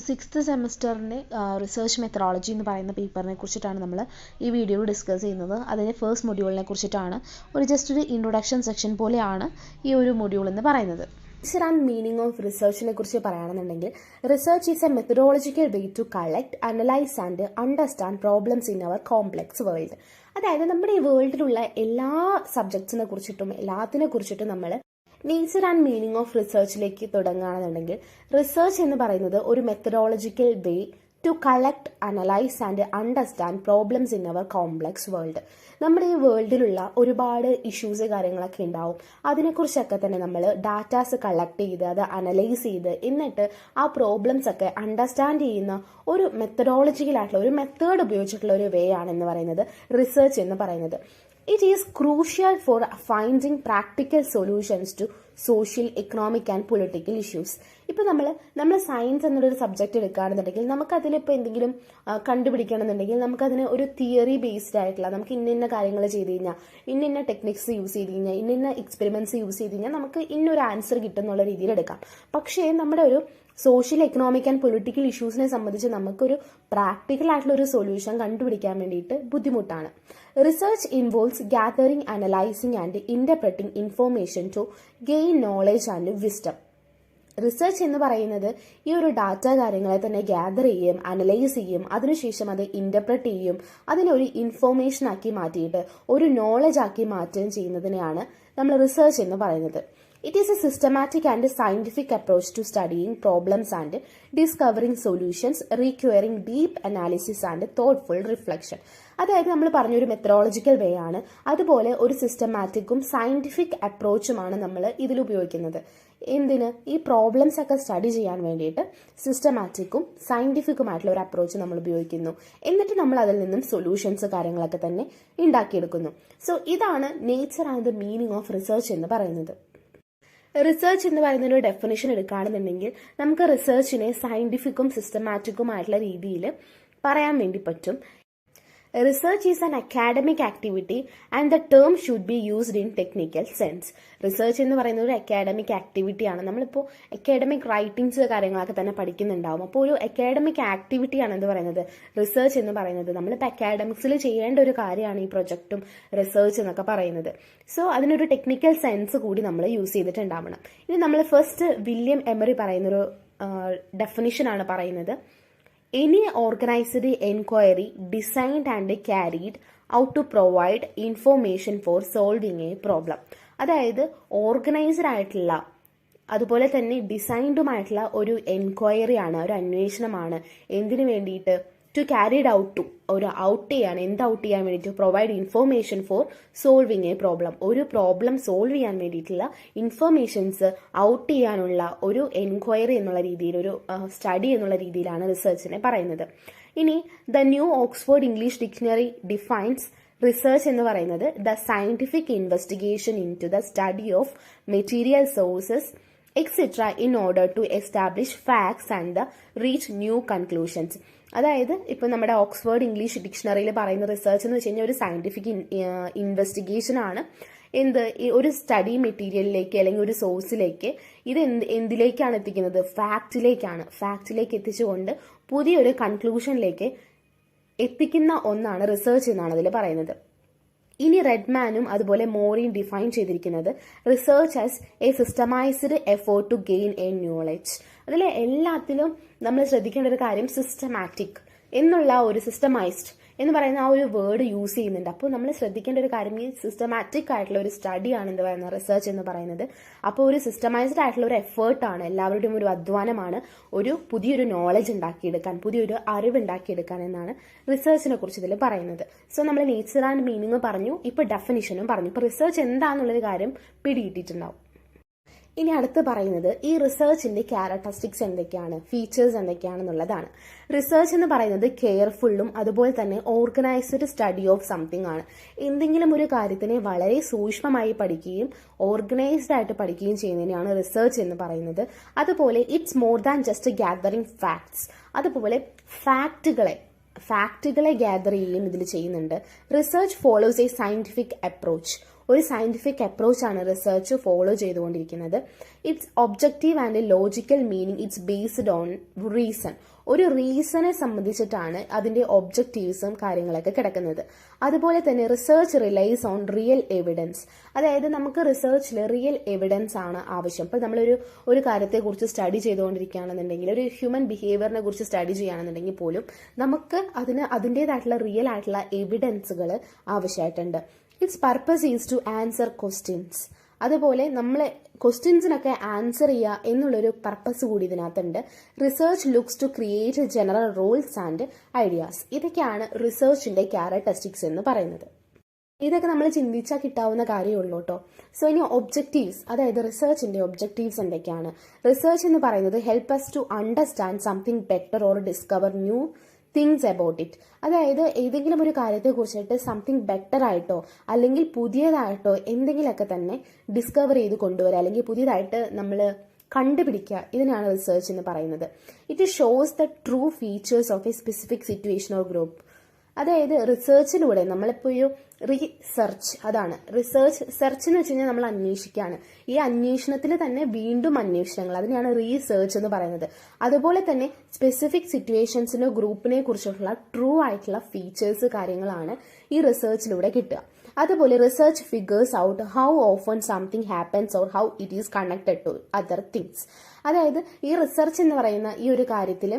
Sixth സെമസ്റ്ററിൻ്റെ research methodology എന്ന് പറയുന്ന പേപ്പറിനെ കുറിച്ചിട്ടാണ് നമ്മൾ ഈ വീഡിയോയിൽ ഡിസ്കസ് ചെയ്യുന്നത്. അതിൻ്റെ ഫസ്റ്റ് മൊഡ്യൂളിനെ കുറിച്ചിട്ടാണ്. ജസ്റ്റ് ഒരു ഇൻട്രൊഡക്ഷൻ സെക്ഷൻ പോലെയാണ് ഈ ഒരു മൊഡ്യൂൾ എന്ന് പറയുന്നത്. നേച്ചർ ആൻഡ് മീനിങ് ഓഫ് റിസർച്ചിനെ കുറിച്ച് പറയുകയാണെന്നുണ്ടെങ്കിൽ, research is a methodological way to collect, analyse and understand problems in our complex world. അതായത് നമ്മുടെ ഈ വേൾഡിലുള്ള എല്ലാ സബ്ജക്ട്സിനെ കുറിച്ചിട്ടും എല്ലാത്തിനെ കുറിച്ചിട്ടും നമ്മൾ നേച്ചർ ആൻഡ് മീനിങ് ഓഫ് റിസർച്ചിലേക്ക് തുടങ്ങുകയാണെന്നുണ്ടെങ്കിൽ, റിസർച്ച് എന്ന് പറയുന്നത് ഒരു methodological way to collect, analyse and understand problems in our complex world. നമ്മുടെ ഈ വേൾഡിലുള്ള ഒരുപാട് ഇഷ്യൂസ് കാര്യങ്ങളൊക്കെ ഉണ്ടാവും. അതിനെക്കുറിച്ചൊക്കെ തന്നെ നമ്മൾ ഡാറ്റാസ് കളക്ട് ചെയ്ത് അത് അനലൈസ് ചെയ്ത് എന്നിട്ട് ആ പ്രോബ്ലംസ് ഒക്കെ അണ്ടർസ്റ്റാൻഡ് ചെയ്യുന്ന ഒരു മെത്തഡോളജിക്കലായിട്ടുള്ള ഒരു മെത്തേഡ് ഉപയോഗിച്ചിട്ടുള്ള ഒരു വേ ആണെന്ന് പറയുന്നത് റിസർച്ച് എന്ന് പറയുന്നത്. It is crucial for finding practical solutions to social, economic and political issues. ഇപ്പോൾ നമ്മൾ സയൻസ് എന്നൊരു സബ്ജക്റ്റ് എടുക്കുകയാണെന്നുണ്ടെങ്കിൽ നമുക്കതിലിപ്പോൾ എന്തെങ്കിലും കണ്ടുപിടിക്കണമെന്നുണ്ടെങ്കിൽ നമുക്കതിന് ഒരു തിയറി ബേസ്ഡ് ആയിട്ടുള്ള, നമുക്ക് ഇന്ന കാര്യങ്ങൾ ചെയ്ത് കഴിഞ്ഞാൽ, ഇന്ന ടെക്നിക്സ് യൂസ് ചെയ്ത് കഴിഞ്ഞാൽ, ഇന്ന എക്സ്പെരിമെന്റ്സ് യൂസ് ചെയ്ത് കഴിഞ്ഞാൽ നമുക്ക് ഇന്നൊരു ആൻസർ കിട്ടുന്നുള്ള രീതിയിൽ എടുക്കാം. പക്ഷേ നമ്മുടെ ഒരു സോഷ്യൽ, എക്കണോമിക് ആൻഡ് പൊളിറ്റിക്കൽ ഇഷ്യൂസിനെ സംബന്ധിച്ച് നമുക്കൊരു പ്രാക്ടിക്കൽ ആയിട്ടുള്ള ഒരു സൊല്യൂഷൻ കണ്ടുപിടിക്കാൻ വേണ്ടിയിട്ട് ബുദ്ധിമുട്ടാണ്. Research involves gathering, analysing and interpreting information to gain knowledge and wisdom. Research എന്ന് പറയുന്നത് ഈ ഒരു ഡാറ്റ കാര്യങ്ങളെ തന്നെ ഗ്യാദർ ചെയ്യും, അനലൈസ് ചെയ്യും, അതിനുശേഷം അത് ഇന്റർപ്രറ്റ് ചെയ്യും, അതിനൊരു ഇൻഫോർമേഷൻ ആക്കി മാറ്റിയിട്ട് ഒരു നോളജ് ആക്കി മാറ്റുകയും ചെയ്യുന്നതിനെയാണ് നമ്മൾ റിസർച്ച് എന്ന് പറയുന്നത്. It is a systematic and scientific approach to studying problems and discovering solutions requiring deep analysis and thoughtful reflection. അതായത് നമ്മൾ പറഞ്ഞൊരു മെത്തഡോളജിക്കൽ വേ ആണ്. അതുപോലെ ഒരു സിസ്റ്റമാറ്റിക്കും സയന്റിഫിക് അപ്രോച്ചുമാണ് നമ്മൾ ഇതിൽ ഉപയോഗിക്കുന്നത്. എന്തിന്? ഈ പ്രോബ്ലംസ് ഒക്കെ സ്റ്റഡി ചെയ്യാൻ വേണ്ടിയിട്ട് സിസ്റ്റമാറ്റിക്കും സയന്റിഫിക്കുമായിട്ടുള്ള ഒരു അപ്രോച്ച് നമ്മൾ ഉപയോഗിക്കുന്നു. എന്നിട്ട് നമ്മൾ അതിൽ നിന്നും സൊല്യൂഷൻസ് കാര്യങ്ങളൊക്കെ തന്നെ ഉണ്ടാക്കിയെടുക്കുന്നു. സോ ഇതാണ് nature and the meaning of research എന്ന് പറയുന്നത്. റിസർച്ച് എന്ന് പറയുന്ന ഒരു ഡെഫിനിഷൻ എടുക്കുകയാണെന്നുണ്ടെങ്കിൽ നമുക്ക് റിസർച്ചിനെ സയന്റിഫിക്കും സിസ്റ്റമാറ്റിക്കും ആയിട്ടുള്ള രീതിയിൽ പറയാൻ വേണ്ടി പറ്റും. Research is an academic activity and the term should be used in technical sense. Research എന്ന് പറയുന്നത് ഒരു അക്കാഡമിക് ആക്ടിവിറ്റിയാണ്. നമ്മളിപ്പോൾ അക്കാഡമിക് റൈറ്റിംഗ്സ് കാര്യങ്ങളൊക്കെ തന്നെ പഠിക്കുന്നുണ്ടാവും. അപ്പോൾ ഒരു അക്കാഡമിക് ആക്ടിവിറ്റിയാണ് എന്ന് പറയുന്നത് റിസർച്ച് എന്ന് പറയുന്നത്. നമ്മളിപ്പോൾ അക്കാഡമിക്സിൽ ചെയ്യേണ്ട ഒരു കാര്യമാണ് ഈ പ്രൊജക്റ്റും റിസർച്ച് എന്നൊക്കെ പറയുന്നത്. സോ അതിനൊരു ടെക്നിക്കൽ സെൻസ് കൂടി നമ്മൾ യൂസ് ചെയ്തിട്ടുണ്ടാവണം. ഇനി നമ്മൾ ഫസ്റ്റ് വില്യം എമറി പറയുന്നൊരു ഡെഫിനിഷനാണ് പറയുന്നത്. Any organized enquiry designed and carried out to provide information for solving a problem. അതായത് ഓർഗനൈസ്ഡ് ആയിട്ടുള്ള അതുപോലെ തന്നെ ഡിസൈൻഡുമായിട്ടുള്ള ഒരു എൻക്വയറി ആണ്, ഒരു അന്വേഷണമാണ്. എന്തിനു വേണ്ടിയിട്ട്? ടു ക്യാരിഡ് ഔട്ട് ടു, ഒരു ഔട്ട് ചെയ്യാൻ, എന്ത് ഔട്ട് ചെയ്യാൻ വേണ്ടിയിട്ട്? Provide information four solving A problem. ഒരു പ്രോബ്ലം സോൾവ് ചെയ്യാൻ വേണ്ടിയിട്ടുള്ള ഇൻഫർമേഷൻസ് ഔട്ട് ചെയ്യാനുള്ള ഒരു എൻക്വയറി എന്നുള്ള രീതിയിൽ, ഒരു സ്റ്റഡി എന്നുള്ള രീതിയിലാണ് റിസർച്ചിനെ പറയുന്നത്. ഇനി the New Oxford English Dictionary defines research എന്ന് പറയുന്നത് the scientific investigation into the study of material sources etcetera in order to establish facts and reach new conclusions. അതായത് ഇപ്പം നമ്മുടെ ഓക്സ്ഫോർഡ് ഇംഗ്ലീഷ് ഡിക്ഷണറിയിൽ പറയുന്ന റിസർച്ച് എന്ന് വെച്ച് കഴിഞ്ഞാൽ ഒരു സയന്റിഫിക് ഇൻവെസ്റ്റിഗേഷൻ ആണ്. ഒരു സ്റ്റഡി മെറ്റീരിയലിലേക്ക് അല്ലെങ്കിൽ ഒരു സോഴ്സിലേക്ക് ഇത് എന്തിലേക്കാണ് എത്തിക്കുന്നത്? ഫാക്റ്റിലേക്ക് എത്തിച്ചുകൊണ്ട് പുതിയൊരു കൺക്ലൂഷനിലേക്ക് എത്തിക്കുന്ന ഒന്നാണ് റിസർച്ച് എന്നാണ് അതിൽ പറയുന്നത്. ഇനി റെഡ്മാനും അതുപോലെ മോറിയും ഡിഫൈൻ ചെയ്തിരിക്കുന്നത് research as a systemised effort to gain a knowledge. അതിൽ എല്ലാത്തിലും നമ്മൾ ശ്രദ്ധിക്കേണ്ട ഒരു കാര്യം സിസ്റ്റമാറ്റിക് എന്നുള്ള ഒരു സിസ്റ്റമൈസ്ഡ് എന്ന് പറയുന്ന ആ ഒരു വേർഡ് യൂസ് ചെയ്യുന്നുണ്ട്. അപ്പോൾ നമ്മൾ ശ്രദ്ധിക്കേണ്ട ഒരു കാര്യം ഈ സിസ്റ്റമാറ്റിക് ആയിട്ടുള്ള ഒരു സ്റ്റഡിയാണ് എന്ന് പറയുന്നത് റിസർച്ച് എന്ന് പറയുന്നത്. അപ്പോൾ ഒരു സിസ്റ്റമൈസ്ഡ് ആയിട്ടുള്ള ഒരു എഫേർട്ടാണ്, എല്ലാവരുടെയും ഒരു അധ്വാനമാണ് ഒരു പുതിയൊരു നോളജ് ഉണ്ടാക്കിയെടുക്കാൻ, പുതിയൊരു അറിവ് ഉണ്ടാക്കിയെടുക്കാൻ എന്നാണ് റിസർച്ചിനെ കുറിച്ച് ഇതിൽ പറയുന്നത്. സോ നമ്മൾ നേച്ചർ ആൻഡ് മീനിങ് പറഞ്ഞു, ഇപ്പോൾ ഡെഫിനിഷനും പറഞ്ഞു. ഇപ്പോൾ റിസർച്ച് എന്താണെന്നുള്ളൊരു കാര്യം പിടികിട്ടിട്ടുണ്ടാവും. ഇനി അടുത്ത് പറയുന്നത് ഈ റിസർച്ചിന്റെ ക്യാരക്ടറിസ്റ്റിക്സ് എന്തൊക്കെയാണ്, ഫീച്ചേഴ്സ് എന്തൊക്കെയാണെന്നുള്ളതാണ്. റിസർച്ച് എന്ന് പറയുന്നത് കെയർഫുള്ളും അതുപോലെ തന്നെ ഓർഗനൈസ്ഡ് സ്റ്റഡി ഓഫ് സംതിങ് ആണ്. എന്തെങ്കിലും ഒരു കാര്യത്തിനെ വളരെ സൂക്ഷ്മമായി പഠിക്കുകയും ഓർഗനൈസ്ഡ് ആയിട്ട് പഠിക്കുകയും ചെയ്യുന്നതിനാണ് റിസർച്ച് എന്ന് പറയുന്നത്. അതുപോലെ it's more than just gathering facts. അതുപോലെ ഫാക്റ്റുകളെ ഗ്യാദർ ചെയ്യുകയും ഇതിൽ ചെയ്യുന്നുണ്ട്. Research follows A scientific approach. ഒരു സയന്റിഫിക് അപ്രോച്ചാണ് റിസർച്ച് ഫോളോ ചെയ്തുകൊണ്ടിരിക്കുന്നത്. Its objective and logical meaning it's based on reason. ഒരു റീസണെ സംബന്ധിച്ചിട്ടാണ് അതിന്റെ ഒബ്ജക്റ്റീവ്സും കാര്യങ്ങളൊക്കെ കിടക്കുന്നത്. അതുപോലെ തന്നെ റിസർച്ച് റിലൈസ് ഓൺ റിയൽ എവിഡൻസ്. അതായത് നമുക്ക് റിസർച്ചിൽ റിയൽ എവിഡൻസ് ആണ് ആവശ്യം. ഇപ്പോൾ നമ്മളൊരു കാര്യത്തെക്കുറിച്ച് സ്റ്റഡി ചെയ്തുകൊണ്ടിരിക്കുകയാണെന്നുണ്ടെങ്കിൽ, ഒരു ഹ്യൂമൻ ബിഹേവിയറിനെ കുറിച്ച് സ്റ്റഡി ചെയ്യുകയാണെന്നുണ്ടെങ്കിൽ പോലും നമുക്ക് അതിൻ്റെതായിട്ടുള്ള റിയൽ ആയിട്ടുള്ള എവിഡൻസുകൾ ആവശ്യമായിട്ടുണ്ട്. Its purpose is to answer questions. അതുപോലെ നമ്മൾ ക്വസ്റ്റ്യൻസിനൊക്കെ ആൻസർ ചെയ്യുക എന്നുള്ളൊരു പർപ്പസ് കൂടി ഇതിനകത്തുണ്ട്. Research looks to create general rules and ideas. ഇതൊക്കെയാണ് റിസർച്ചിന്റെ ക്യാരക്ടറിസ്റ്റിക്സ് എന്ന് പറയുന്നത്. ഇതൊക്കെ നമ്മൾ ചിന്തിച്ചാൽ കിട്ടാവുന്ന കാര്യമുള്ളൂ കേട്ടോ. സോ ഇനി ഒബ്ജക്റ്റീവ്സ്, അതായത് റിസർച്ചിന്റെ ഒബ്ജക്റ്റീവ്സ് എന്തൊക്കെയാണ്? റിസർച്ച് എന്ന് പറയുന്നത് help us to understand something better or discover new things about it. അതായത് ഏതെങ്കിലും ഒരു കാര്യത്തെ കുറിച്ചിട്ട് സംതിങ് ബെറ്റർ ആയിട്ടോ അല്ലെങ്കിൽ പുതിയതായിട്ടോ എന്തെങ്കിലുമൊക്കെ തന്നെ ഡിസ്കവർ ചെയ്ത് കൊണ്ടുവരിക, അല്ലെങ്കിൽ പുതിയതായിട്ട് നമ്മൾ കണ്ടുപിടിക്കുക, ഇതിനാണ് റിസർച്ച് എന്ന് പറയുന്നത്. It shows the true features of A specific situation or group. അതായത് റിസർച്ചിലൂടെ നമ്മളിപ്പോൾ ഒരു റീസെർച്ച്, അതാണ് സെർച്ച് എന്ന് വെച്ച് കഴിഞ്ഞാൽ നമ്മൾ അന്വേഷിക്കുകയാണ്. ഈ അന്വേഷണത്തിൽ തന്നെ വീണ്ടും അന്വേഷണങ്ങൾ, അതിനെയാണ് റീസെർച്ച് എന്ന് പറയുന്നത്. അതുപോലെ തന്നെ സ്പെസിഫിക് സിറ്റുവേഷൻസിനോ ഗ്രൂപ്പിനെ കുറിച്ചുള്ള ട്രൂ ആയിട്ടുള്ള ഫീച്ചേഴ്സ് കാര്യങ്ങളാണ് ഈ റിസർച്ചിലൂടെ കിട്ടുക. അതുപോലെ research figures out how often something happens or how it is connected to other things. അതായത് ഈ റിസർച്ച് എന്ന് പറയുന്ന ഈ ഒരു കാര്യത്തിൽ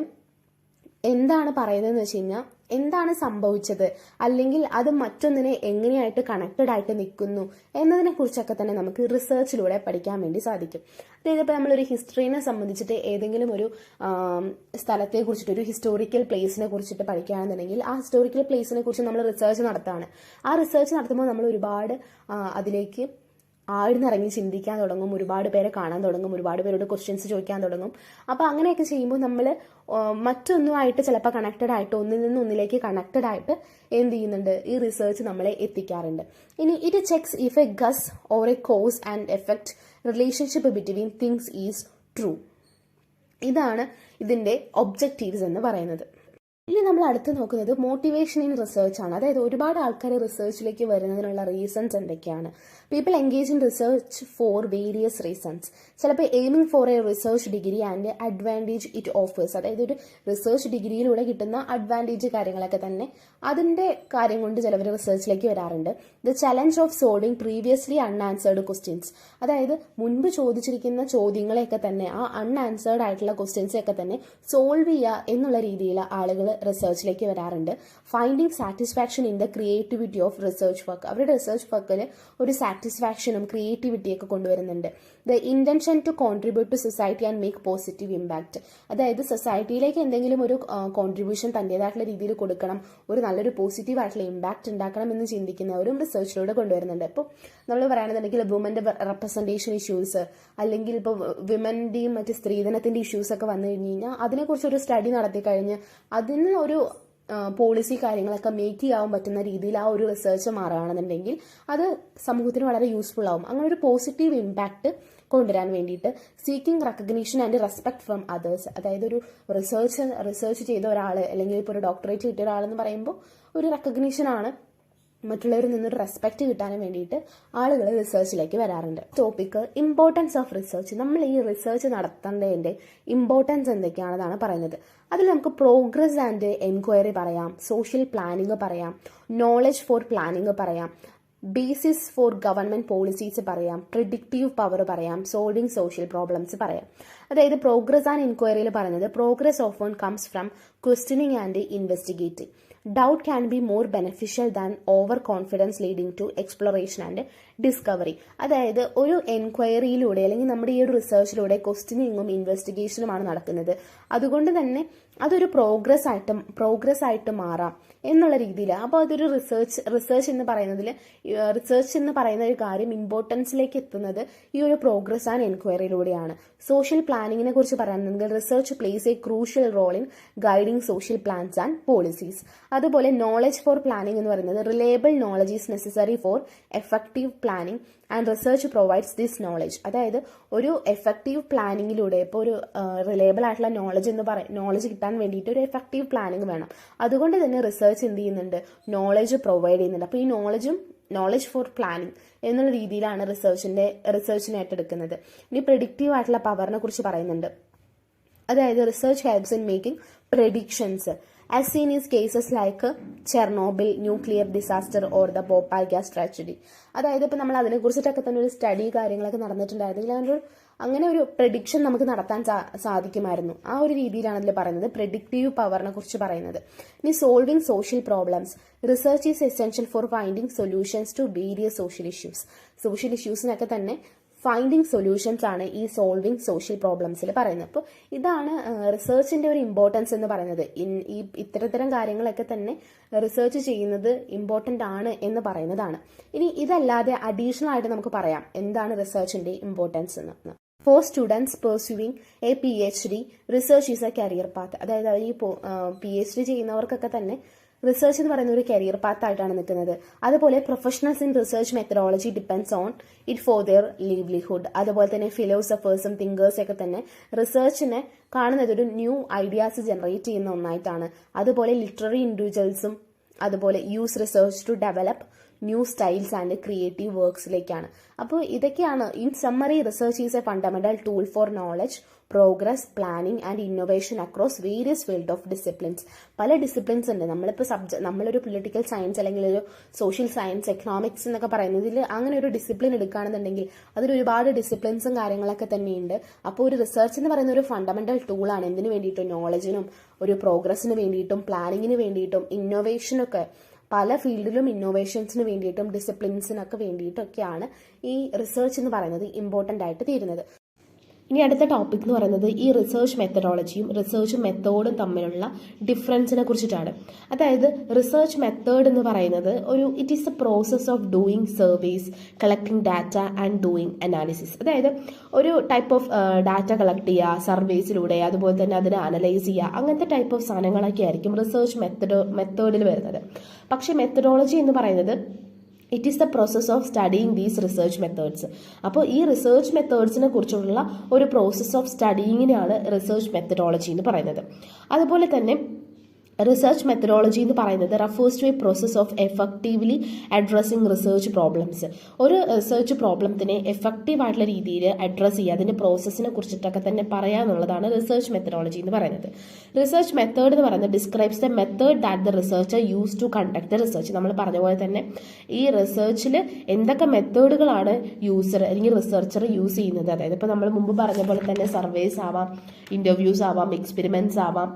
എന്താണ് പറയുന്നതെന്ന് വെച്ച് കഴിഞ്ഞാൽ, എന്താണ് സംഭവിച്ചത്, അല്ലെങ്കിൽ അത് മറ്റൊന്നിനെ എങ്ങനെയായിട്ട് കണക്റ്റഡ് ആയിട്ട് നിൽക്കുന്നു എന്നതിനെ കുറിച്ചൊക്കെ തന്നെ നമുക്ക് റിസർച്ചിലൂടെ പഠിക്കാൻ വേണ്ടി സാധിക്കും. അതായത് ഇപ്പോൾ നമ്മളൊരു ഹിസ്റ്ററിനെ സംബന്ധിച്ചിട്ട് ഏതെങ്കിലും ഒരു സ്ഥലത്തെ കുറിച്ചിട്ട്, ഒരു ഹിസ്റ്റോറിക്കൽ പ്ലേസിനെ കുറിച്ചിട്ട് പഠിക്കുകയാണെന്നുണ്ടെങ്കിൽ ആ ഹിസ്റ്റോറിക്കൽ പ്ലേസിനെ കുറിച്ച് നമ്മൾ റിസർച്ച് നടത്തുകയാണ്. ആ റിസർച്ച് നടത്തുമ്പോൾ നമ്മൾ ഒരുപാട് അതിലേക്ക് ആഴ്ന്നിറങ്ങി ചിന്തിക്കാൻ തുടങ്ങും, ഒരുപാട് പേരെ കാണാൻ തുടങ്ങും, ഒരുപാട് പേരോട് ക്വസ്റ്റ്യൻസ് ചോദിക്കാൻ തുടങ്ങും. അപ്പോൾ അങ്ങനെയൊക്കെ ചെയ്യുമ്പോൾ നമ്മൾ മറ്റൊന്നുമായിട്ട് ചിലപ്പോൾ കണക്റ്റഡ് ആയിട്ട്, ഒന്നിൽ നിന്ന് ഒന്നിലേക്ക് കണക്റ്റഡ് ആയിട്ട് എന്ത് ചെയ്യുന്നുണ്ട്, ഈ റിസർച്ച് നമ്മളെ എത്തിക്കാറുണ്ട്. ഇനി it checks if a guess or a cause and effect relationship between things is true. ഇതാണ് ഇതിന്റെ ഒബ്ജക്റ്റീവ്സ് എന്ന് പറയുന്നത്. ഇനി നമ്മൾ അടുത്ത് നോക്കുന്നത് മോട്ടിവേഷൻ ഇൻ റിസർച്ച് ആണ്. അതായത് ഒരുപാട് ആൾക്കാർ റിസർച്ചിലേക്ക് വരുന്നതിനുള്ള റീസൺസ് എന്തൊക്കെയാണ്? People engage in research for various reasons. ചിലപ്പോൾ aiming for a research degree and advantage it offers. അതായത് ഒരു റിസർച്ച് ഡിഗ്രിയിലൂടെ കിട്ടുന്ന അഡ്വാൻറ്റേജ് കാര്യങ്ങളൊക്കെ തന്നെ, അതിന്റെ കാര്യം കൊണ്ട് ചിലവർ റിസർച്ചിലേക്ക് വരാറുണ്ട്. The challenge of solving previously unanswered questions. അതായത് മുൻപ് ചോദിച്ചിരിക്കുന്ന ചോദ്യങ്ങളെയൊക്കെ തന്നെ, ആ അൺആൻസേർഡ് ആയിട്ടുള്ള ക്വസ്റ്റ്യൻസ് ഒക്കെ തന്നെ സോൾവ് ചെയ്യുക എന്നുള്ള രീതിയിൽ ആളുകൾ റിസർച്ചിലേക്ക് വരാറുണ്ട്. Finding satisfaction in the creativity of research work. അവരുടെ റിസർച്ച് വർക്കിൽ ഒരു സാറ്റിസ്ഫാക്ഷനും ക്രിയേറ്റിവിറ്റിയൊക്കെ കൊണ്ടുവരുന്നുണ്ട്. The intention to contribute to society and make positive impact. അതായത് സൊസൈറ്റിയിലേക്ക് എന്തെങ്കിലും ഒരു കോൺട്രിബ്യൂഷൻ തന്റേതായിട്ടുള്ള രീതിയിൽ കൊടുക്കണം, ഒരു നല്ലൊരു പോസിറ്റീവ് ആയിട്ടുള്ള ഇമ്പാക്ട് ഉണ്ടാക്കണം എന്ന് ചിന്തിക്കുന്നവരും റിസർച്ചിലൂടെ കൊണ്ടുവരുന്നുണ്ട്. ഇപ്പോൾ നമ്മൾ പറയുകയാണെന്നുണ്ടെങ്കിൽ വുമന്റെ റെപ്രസെന്റേഷൻ ഇഷ്യൂസ്, അല്ലെങ്കിൽ ഇപ്പോൾ വിമന്റെയും മറ്റ് സ്ത്രീധനത്തിന്റെ ഇഷ്യൂസ് ഒക്കെ വന്നു കഴിഞ്ഞ് കഴിഞ്ഞാൽ അതിനെക്കുറിച്ച് ഒരു സ്റ്റഡി നടത്തി കഴിഞ്ഞ് അതിന് ഒരു പോളിസി കാര്യങ്ങളൊക്കെ മേക്ക് ചെയ്യാൻ പറ്റുന്ന രീതിയിൽ ആ ഒരു റിസർച്ച് മാറുകയാണെന്നുണ്ടെങ്കിൽ അത് സമൂഹത്തിന് വളരെ യൂസ്ഫുൾ ആവും. അങ്ങനെ ഒരു പോസിറ്റീവ് ഇമ്പാക്ട് കൊണ്ടുവരാൻ വേണ്ടിയിട്ട് seeking recognition and respect from others. അതായത് ഒരു റിസർച്ച് ചെയ്ത ഒരാൾ, അല്ലെങ്കിൽ ഇപ്പോൾ ഒരു ഡോക്ടറേറ്റ് കിട്ടിയ ഒരാളെന്ന് പറയുമ്പോൾ ഒരു റെക്കഗ്നീഷൻ ആണ്, മറ്റുള്ളവരിൽ നിന്നൊരു റെസ്പെക്ട് കിട്ടാനും വേണ്ടിയിട്ട് ആളുകൾ റിസർച്ചിലേക്ക് വരാറുണ്ട്. Topic importance of research. നമ്മൾ ഈ റിസർച്ച് നടത്തേണ്ടതിന്റെ ഇമ്പോർട്ടൻസ് എന്തൊക്കെയാണെന്നാണ് പറയുന്നത്. അതിൽ നമുക്ക് പ്രോഗ്രസ് ആൻഡ് എൻക്വയറി പറയാം, സോഷ്യൽ പ്ലാനിങ് പറയാം, നോളജ് ഫോർ പ്ലാനിങ് പറയാം, ബേസിസ് ഫോർ ഗവൺമെന്റ് പോളിസീസ് പറയാം, പ്രിഡിക്റ്റീവ് പവർ പറയാം, സോൾവിംഗ് സോഷ്യൽ പ്രോബ്ലംസ് പറയാം. അതായത് പ്രോഗ്രസ് ആൻഡ് എൻക്വയറിയിൽ പറയുന്നത് progress often comes from questioning and investigating. Doubt can be more beneficial than overconfidence leading to exploration and discovery. അതായത് ഒരു എൻക്വയറിയിലൂടെ അല്ലെങ്കിൽ നമ്മുടെ ഈ ഒരു റിസർച്ചിലൂടെ ക്വസ്റ്റ്യനിങ്ങും ഇൻവെസ്റ്റിഗേഷനുമാണ് നടക്കുന്നത്. അതുകൊണ്ട് തന്നെ അതൊരു പ്രോഗ്രസ് ആയിട്ട് മാറാം എന്നുള്ള രീതിയിൽ. അപ്പോൾ അതൊരു റിസർച്ച് എന്ന് പറയുന്ന ഒരു കാര്യം ഇമ്പോർട്ടൻസിലേക്ക് എത്തുന്നത് ഈ ഒരു പ്രോഗ്രസ് ആൻഡ് എൻക്വയറിയിലൂടെയാണ്. സോഷ്യൽ പ്ലാനിങ്ങിനെ കുറിച്ച് പറയുകയാണെങ്കിൽ research plays a crucial role in guiding social plans and policies. അതുപോലെ നോളജ് ഫോർ പ്ലാനിംഗ് എന്ന് പറയുന്നത് reliable knowledge is necessary for effective planning and research provides this knowledge. അതായത് ഒരു എഫക്റ്റീവ് പ്ലാനിങ്ങിലൂടെ ഇപ്പോൾ ഒരു റിലയബിൾ ആയിട്ടുള്ള നോളജ് കിട്ടാൻ വേണ്ടിയിട്ട് ഒരു എഫക്റ്റീവ് പ്ലാനിങ് വേണം. അതുകൊണ്ട് തന്നെ റിസർച്ച് എന്ത് ചെയ്യുന്നുണ്ട്, നോളജ് പ്രൊവൈഡ് ചെയ്യുന്നുണ്ട്. അപ്പോൾ ഈ നോളജും നോളജ് ഫോർ പ്ലാനിങ് എന്നുള്ള രീതിയിലാണ് റിസർച്ചിനെ ഏറ്റെടുക്കുന്നത്. ഇനി പ്രെഡിക്റ്റീവ് ആയിട്ടുള്ള പവറിനെ കുറിച്ച് പറയുന്നുണ്ട്. അതായത് research helps in making predictions as seen in cases like Chernobyl, nuclear disaster or the Bhopal gas tragedy. അതായത് ഇപ്പം നമ്മൾ അതിനെക്കുറിച്ചിട്ടൊക്കെ തന്നെ ഒരു സ്റ്റഡി കാര്യങ്ങളൊക്കെ നടന്നിട്ടുണ്ടായിരുന്നെങ്കിൽ അങ്ങനെ ഒരു പ്രെഡിക്ഷൻ നമുക്ക് നടത്താൻ സാധിക്കുമായിരുന്നു. ആ ഒരു രീതിയിലാണ് അതിൽ പറയുന്നത്, പ്രെഡിക്റ്റീവ് പവറിനെ കുറിച്ച് പറയുന്നത്. ഇനി solving social problems. Research is essential for finding solutions to various social issues. Social ഇഷ്യൂസിനൊക്കെ തന്നെ ഫൈൻഡിങ് സൊല്യൂഷൻസ് ആണ് ഈ സോൾവിങ് സോഷ്യൽ പ്രോബ്ലംസിൽ പറയുന്നത്. അപ്പോൾ ഇതാണ് റിസർച്ചിന്റെ ഒരു ഇമ്പോർട്ടൻസ് എന്ന് പറയുന്നത്. ഈ ഇത്തരത്തരം കാര്യങ്ങളൊക്കെ തന്നെ റിസർച്ച് ചെയ്യുന്നത് ഇമ്പോർട്ടൻ്റ് ആണ് എന്ന് പറയുന്നതാണ്. ഇനി ഇതല്ലാതെ അഡീഷണൽ ആയിട്ട് നമുക്ക് പറയാം എന്താണ് റിസർച്ചിന്റെ ഇമ്പോർട്ടൻസ് എന്ന്. For students pursuing A PhD, research is A career path. അതായത് അവർ ഈ PhD ചെയ്യുന്നവർക്കൊക്കെ തന്നെ റിസർച്ച് എന്ന് പറയുന്ന ഒരു കരിയർ പാത്ത് ആയിട്ടാണ് നിൽക്കുന്നത്. അതുപോലെ professionals in research methodology depends on it for their ലീവ്ലിഹുഡ്. അതുപോലെ തന്നെ ഫിലോസഫേഴ്സും തിങ്കേഴ്സും ഒക്കെ തന്നെ റിസർച്ചിനെ കാണുന്നത് ഒരു ന്യൂ ഐഡിയാസ് ജനറേറ്റ് ചെയ്യുന്ന ഒന്നായിട്ടാണ്. അതുപോലെ ലിറ്റററി ഇൻഡിവിജ്വൽസും അതുപോലെ use research to develop new styles and creative വർക്ക്സിലേക്കാണ്. അപ്പോൾ ഇതൊക്കെയാണ് in summary research is a fundamental tool for knowledge, progress, planning and innovation across various field of disciplines. പല ഡിസിപ്ലിൻസ് ഉണ്ട്. നമ്മളൊരു പൊളിറ്റിക്കൽ സയൻസ് അല്ലെങ്കിൽ ഒരു സോഷ്യൽ സയൻസ്, എക്കണോമിക്സ് എന്നൊക്കെ പറയുന്നതിൽ അങ്ങനെ ഒരു ഡിസിപ്ലിൻ എടുക്കുകയാണെന്നുണ്ടെങ്കിൽ അതിൽ ഒരുപാട് ഡിസിപ്ലിൻസും കാര്യങ്ങളൊക്കെ തന്നെയുണ്ട്. അപ്പോൾ ഒരു റിസർച്ച് എന്ന് പറയുന്ന ഒരു ഫണ്ടമെന്റൽ ടൂളാണ് എന്തിനു വേണ്ടിയിട്ടും, നോളജിനും ഒരു പ്രോഗ്രസിന് വേണ്ടിയിട്ടും പ്ലാനിങ്ങിന് വേണ്ടിയിട്ടും ഇന്നോവേഷനൊക്കെ പല ഫീൽഡിലും ഇന്നോവേഷൻസിന് വേണ്ടിയിട്ടും ഡിസിപ്ലിൻസിനൊക്കെ വേണ്ടിയിട്ടൊക്കെയാണ് ഈ റിസർച്ച് എന്ന് പറയുന്നത് ഇമ്പോർട്ടൻ്റ് ആയിട്ട് തീരുന്നത്. ഇനി അടുത്ത ടോപ്പിക് എന്ന് പറയുന്നത് ഈ റിസർച്ച് മെത്തഡോളജിയും റിസർച്ച് മെത്തേഡും തമ്മിലുള്ള ഡിഫറൻസിനെ കുറിച്ചിട്ടാണ്. അതായത് റിസർച്ച് മെത്തേഡ് എന്ന് പറയുന്നത് it is a process of doing surveys, collecting data and doing analysis. അതായത് ഒരു ടൈപ്പ് ഓഫ് ഡാറ്റ കളക്ട് ചെയ്യുക സർവേസിലൂടെ, അതുപോലെ തന്നെ അതിനെ അനലൈസ് ചെയ്യുക, അങ്ങനത്തെ ടൈപ്പ് ഓഫ് സാധനങ്ങളൊക്കെ ആയിരിക്കും റിസർച്ച് മെത്തേഡിൽ വരുന്നത്. പക്ഷെ മെത്തഡോളജി എന്ന് പറയുന്നത് it is the process of studying these research methods. അപ്പോൾ ഈ റിസർച്ച് മെത്തേഡ്സിനെ കുറിച്ചുള്ള ഒരു പ്രോസസ് ഓഫ് സ്റ്റഡിയിങ്ങിനാണ് റിസർച്ച് മെത്തഡോളജി എന്ന് പറയുന്നത്. അതുപോലെ തന്നെ റിസർച്ച് മെത്തഡോളജി എന്ന് പറയുന്നത് refers to a process of effectively addressing research problems. ഒരു റിസർച്ച് പ്രോബ്ലത്തിനെ എഫക്റ്റീവ് ആയിട്ടുള്ള രീതിയിൽ അഡ്രസ്സ് ചെയ്യുക, അതിൻ്റെ പ്രോസസ്സിനെ കുറിച്ചിട്ടൊക്കെ തന്നെ പറയാന്നുള്ളതാണ് റിസർച്ച് മെത്തഡോളജി എന്ന് പറയുന്നത്. റിസർച്ച് മെത്തേഡ് എന്ന് പറയുന്നത് describes the method that the researcher use to conduct the research. നമ്മൾ പറഞ്ഞ പോലെ തന്നെ ഈ റിസർച്ചിൽ എന്തൊക്കെ മെത്തേഡുകളാണ് യൂസർ അല്ലെങ്കിൽ റിസർച്ചർ യൂസ് ചെയ്യുന്നത്. അതായത് ഇപ്പോൾ നമ്മൾ മുമ്പ് പറഞ്ഞ പോലെ തന്നെ സർവേസ് ആവാം, ഇൻ്റർവ്യൂസ് ആവാം, എക്സ്പെരിമെൻറ്റ്സ് ആവാം,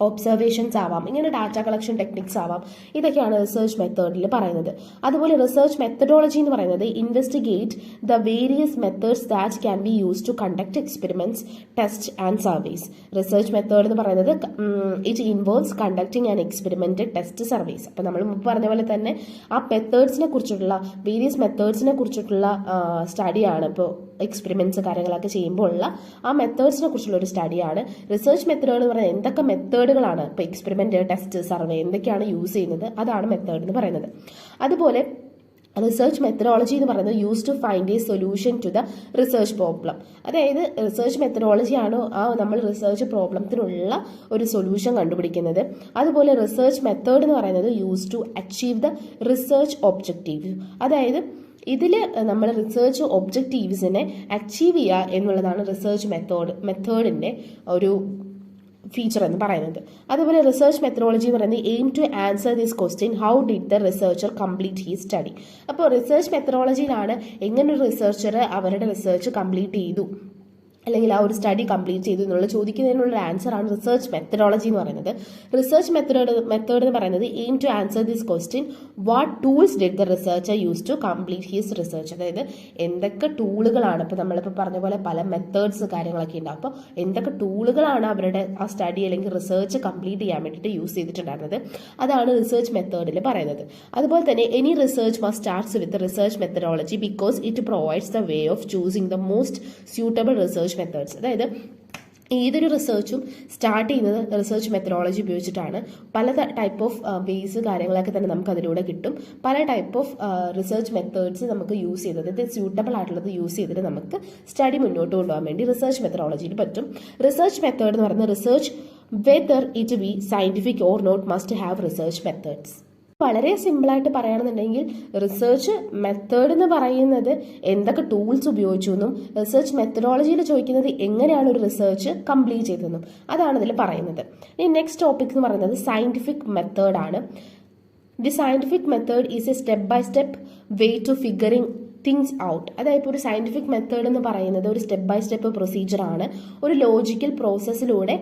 ഒബ്സർവേഷൻസ് ആവാം, ഇങ്ങനെ ഡാറ്റ കളക്ഷൻ ടെക്നിക്സ് ആവാം. ഇതൊക്കെയാണ് റിസർച്ച് മെത്തേഡിൽ പറയുന്നത്. അതുപോലെ റിസർച്ച് മെത്തഡോളജി എന്ന് പറയുന്നത് investigate the various methods that can be use to conduct experiments, test and surveys. Research method എന്ന് പറയുന്നത് it involves conducting and experiment, test, surveys. അപ്പം നമ്മൾ മുമ്പ് പറഞ്ഞ പോലെ തന്നെ ആ മെത്തേഡ്സിനെ കുറിച്ചിട്ടുള്ള വേരിയസ് മെത്തേഡ്സിനെ കുറിച്ചിട്ടുള്ള സ്റ്റഡിയാണ്. ഇപ്പോൾ എക്സ്പെരിമെന്റ്സ് കാര്യങ്ങളൊക്കെ ചെയ്യുമ്പോൾ ഉള്ള ആ മെത്തേഡ്സിനെ കുറിച്ചുള്ള ഒരു സ്റ്റഡിയാണ്. റിസർച്ച് മെത്തേഡ് എന്ന് പറയുന്നത് എന്തൊക്കെ മെത്തേഡുകളാണ്, ഇപ്പോൾ എക്സ്പെരിമെന്റ്, ടെസ്റ്റ്, സർവേ എന്തൊക്കെയാണ് യൂസ് ചെയ്യുന്നത്, അതാണ് മെത്തേഡ് എന്ന് പറയുന്നത്. അതുപോലെ റിസർച്ച് മെത്തഡോളജി എന്ന് പറയുന്നത് use to find a solution to the research problem. അതായത് റിസർച്ച് മെത്തഡോളജിയാണ് നമ്മൾ റിസർച്ച് പ്രോബ്ലത്തിനുള്ള ഒരു സൊല്യൂഷൻ കണ്ടുപിടിക്കുന്നത്. അതുപോലെ റിസർച്ച് മെത്തേഡ് എന്ന് പറയുന്നത് use to achieve the research objective. അതായത് ഇതിൽ നമ്മൾ റിസർച്ച് ഒബ്ജക്റ്റീവ്സിനെ അച്ചീവ് ചെയ്യുക എന്നുള്ളതാണ് റിസർച്ച് മെത്തേഡിൻ്റെ ഒരു ഫീച്ചർ എന്ന് പറയുന്നത്. അതുപോലെ റിസർച്ച് മെത്തഡോളജി എന്ന് പറയുന്നത് aim to answer this question, how did the researcher complete he study. അപ്പോൾ റിസർച്ച് മെത്തഡോളജിയിലാണ് എങ്ങനെ ഒരു റിസർച്ചർ അവരുടെ റിസർച്ച് കംപ്ലീറ്റ് ചെയ്തു അല്ലെങ്കിൽ ആ ഒരു സ്റ്റഡി കംപ്ലീറ്റ് ചെയ്തു എന്നുള്ള ചോദിക്കുന്നതിനുള്ള ആൻസറാണ് റിസർച്ച് മെത്തഡോളജി എന്ന് പറയുന്നത്. റിസർച്ച് മെത്തേഡ് എന്ന് പറയുന്നത് aim to answer this question, what tools did the researcher use to complete his research. അതായത് എന്തൊക്കെ ടൂളുകളാണ്, ഇപ്പോൾ നമ്മളിപ്പോൾ പറഞ്ഞ പോലെ പല മെത്തേഡ്സ് കാര്യങ്ങളൊക്കെ ഉണ്ട്. അപ്പോൾ എന്തൊക്കെ ടൂളുകളാണ് അവരുടെ ആ സ്റ്റഡി അല്ലെങ്കിൽ റിസർച്ച് കംപ്ലീറ്റ് ചെയ്യാൻ വേണ്ടിയിട്ട് യൂസ് ചെയ്തിട്ടുണ്ടായിരുന്നത്, അതാണ് റിസർച്ച് മെത്തേഡിൽ പറയുന്നത്. അതുപോലെ തന്നെ any research must starts with research methodology because it provides the way of choosing the most suitable research methods. അതായത് ഏതൊരു റിസർച്ചും സ്റ്റാർട്ട് ചെയ്യുന്നത് റിസർച്ച് മെത്തഡോളജി ഉപയോഗിച്ചിട്ടാണ്. പല ടൈപ്പ് ഓഫ് വേസ് കാര്യങ്ങളൊക്കെ തന്നെ നമുക്ക് അതിലൂടെ കിട്ടും. പല ടൈപ്പ് ഓഫ് റിസർച്ച് മെത്തേഡ്സ് നമുക്ക് യൂസ് ചെയ്തത്, ഇത് സ്യൂട്ടബിൾ ആയിട്ടുള്ളത് യൂസ് ചെയ്തിട്ട് നമുക്ക് സ്റ്റഡി മുന്നോട്ട് കൊണ്ടുപോകാൻ വേണ്ടി റിസർച്ച് മെത്തഡോളജിയിൽ പറ്റും. റിസർച്ച് മെത്തേഡ് എന്ന് പറയുന്നത് research whether it be scientific or not must have research methods. വളരെ സിമ്പിളായിട്ട് പറയുകയാണെന്നുണ്ടെങ്കിൽ റിസർച്ച് മെത്തേഡ് എന്ന് പറയുന്നത് എന്തൊക്കെ ടൂൾസ് ഉപയോഗിച്ചു എന്നും റിസർച്ച് മെത്തഡോളജിയിൽ ചോദിക്കുന്നത് എങ്ങനെയാണ് ഒരു റിസർച്ച് കംപ്ലീറ്റ് ചെയ്തതെന്നും അതാണ് ഇതിൽ പറയുന്നത്. ഇനി നെക്സ്റ്റ് ടോപ്പിക് എന്ന് പറയുന്നത് സയൻറ്റിഫിക് മെത്തേഡാണ്. The scientific method is a step by step way to figuring things out. അതായത് ഇപ്പോൾ ഒരു സയൻറ്റിഫിക് മെത്തേഡ് എന്ന് പറയുന്നത് ഒരു സ്റ്റെപ്പ് ബൈ സ്റ്റെപ്പ് പ്രൊസീജിയറാണ്. ഒരു ലോജിക്കൽ പ്രോസസ്സിലൂടെ